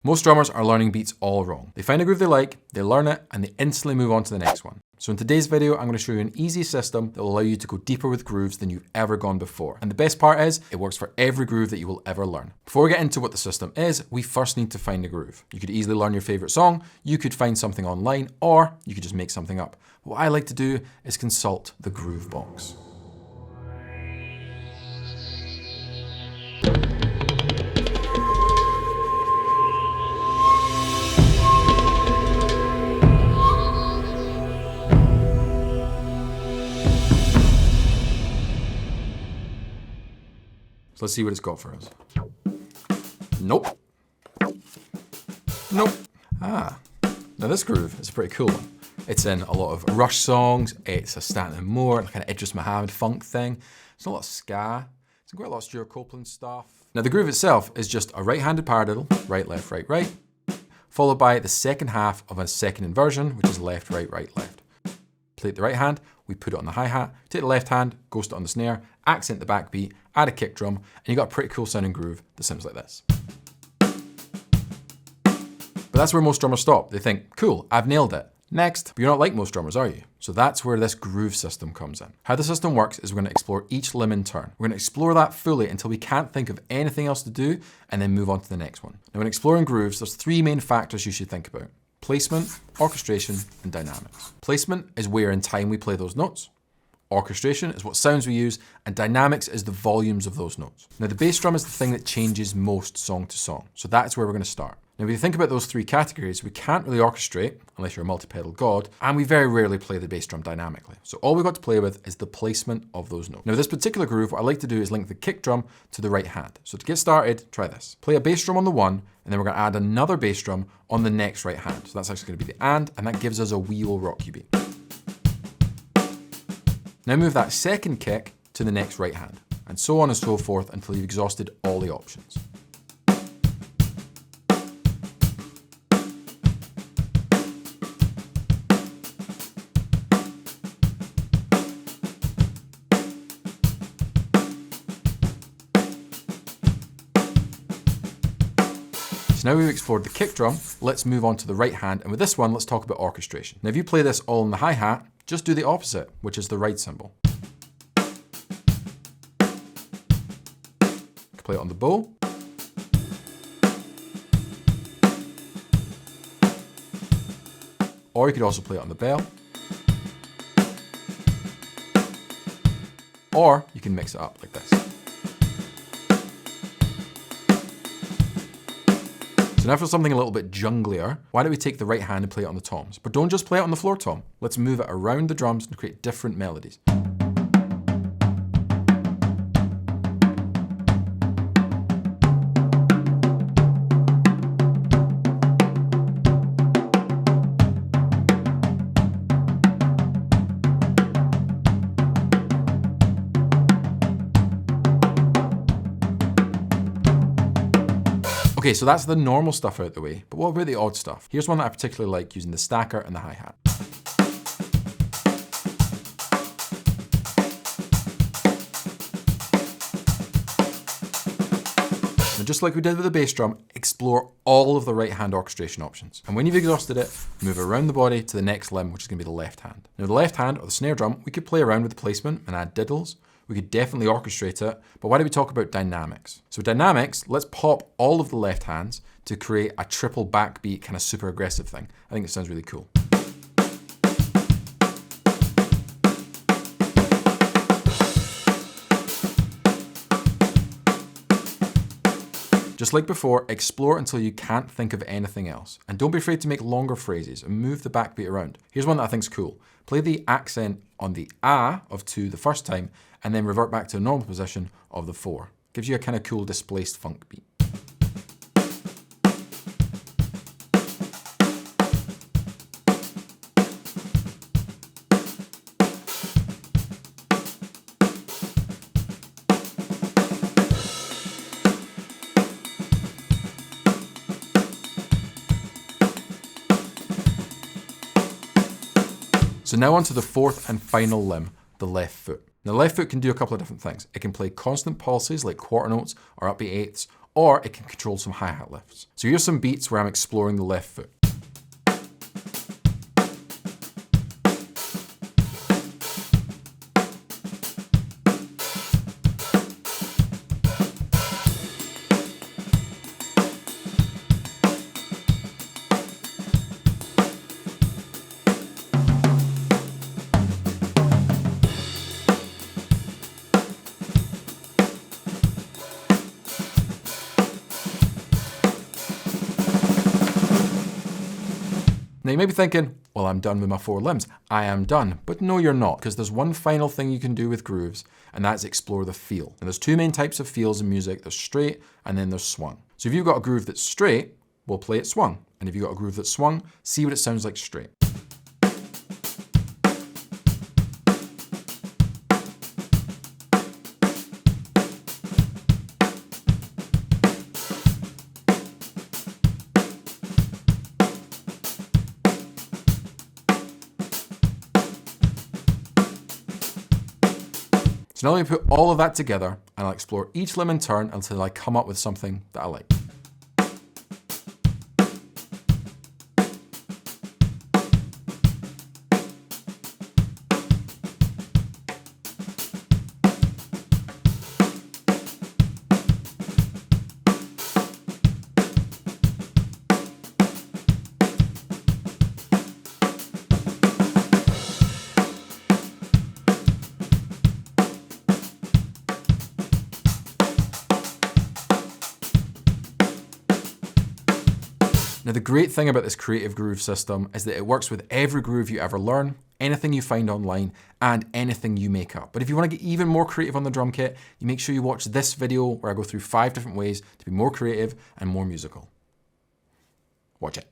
Most drummers are learning beats all wrong. They find a groove they like, they learn it, and they instantly move on to the next one. So in today's video, I'm going to show you an easy system that will allow you to go deeper with grooves than you've ever gone before. And the best part is, it works for every groove that you will ever learn. Before we get into what the system is, we first need to find a groove. You could easily learn your favorite song, you could find something online, or you could just make something up. What I like to do is consult the Groovebox. Let's see what it's got for us. Nope. Nope. Now this groove is a pretty cool one. It's in a lot of Rush songs. It's a Stanton Moore, kind of Idris Muhammad funk thing. It's a lot of ska. It's quite a lot of Stuart Copeland stuff. Now the groove itself is just a right-handed paradiddle, right, left, right, right, followed by the second half of a second inversion, which is left, right, right, left. Play the right hand, we put it on the hi-hat, take the left hand, ghost it on the snare, accent the backbeat, add a kick drum, and you got a pretty cool sounding groove that sounds like this. But that's where most drummers stop. They think, cool, I've nailed it. Next, but you're not like most drummers, are you? So that's where this groove system comes in. How the system works is we're going to explore each limb in turn. We're going to explore that fully until we can't think of anything else to do, and then move on to the next one. Now when exploring grooves, there's three main factors you should think about: placement, orchestration, and dynamics. Placement is where in time we play those notes. Orchestration is what sounds we use, and dynamics is the volumes of those notes. Now the bass drum is the thing that changes most song to song, so that's where we're going to start. Now if you think about those three categories, we can't really orchestrate, unless you're a multi-pedal god, and we very rarely play the bass drum dynamically. So all we've got to play with is the placement of those notes. Now this particular groove, what I like to do is link the kick drum to the right hand. So to get started, try this. Play a bass drum on the one, and then we're going to add another bass drum on the next right hand. So that's actually going to be the and that gives us a "We Will Rock You" beat. Now move that second kick to the next right hand, and so on and so forth until you've exhausted all the options. So now we've explored the kick drum, let's move on to the right hand, and with this one, let's talk about orchestration. Now if you play this all in the hi-hat, just do the opposite, which is the right cymbal. You can play it on the bow. Or you could also play it on the bell. Or you can mix it up like this. So now for something a little bit junglier, why don't we take the right hand and play it on the toms? But don't just play it on the floor tom. Let's move it around the drums and create different melodies. Okay, so that's the normal stuff out the way, but what about the odd stuff? Here's one that I particularly like, using the stacker and the hi-hat. Now just like we did with the bass drum, explore all of the right hand orchestration options. And when you've exhausted it, move around the body to the next limb, which is going to be the left hand. Now the left hand, or the snare drum, we could play around with the placement and add diddles. We could definitely orchestrate it, but why don't we talk about dynamics? So dynamics, let's pop all of the left hands to create a triple backbeat, kind of super aggressive thing. I think it sounds really cool. Just like before, explore until you can't think of anything else. And don't be afraid to make longer phrases and move the backbeat around. Here's one that I think's cool. Play the accent on the ah of 2 the first time, and then revert back to the normal position of the 4. Gives you a kind of cool displaced funk beat. So now onto the fourth and final limb, the left foot. Now the left foot can do a couple of different things. It can play constant pulses like quarter notes or upbeat eighths, or it can control some hi-hat lifts. So here's some beats where I'm exploring the left foot. Now you may be thinking, well, I'm done with my 4 limbs. I am done. But no, you're not, because there's one final thing you can do with grooves, and that's explore the feel. And there's 2 main types of feels in music. There's straight, and then there's swung. So if you've got a groove that's straight, we'll play it swung. And if you've got a groove that's swung, see what it sounds like straight. So now let me put all of that together and I'll explore each limb in turn until I come up with something that I like. Now the great thing about this creative groove system is that it works with every groove you ever learn, anything you find online, and anything you make up. But if you want to get even more creative on the drum kit, you make sure you watch this video where I go through 5 different ways to be more creative and more musical. Watch it.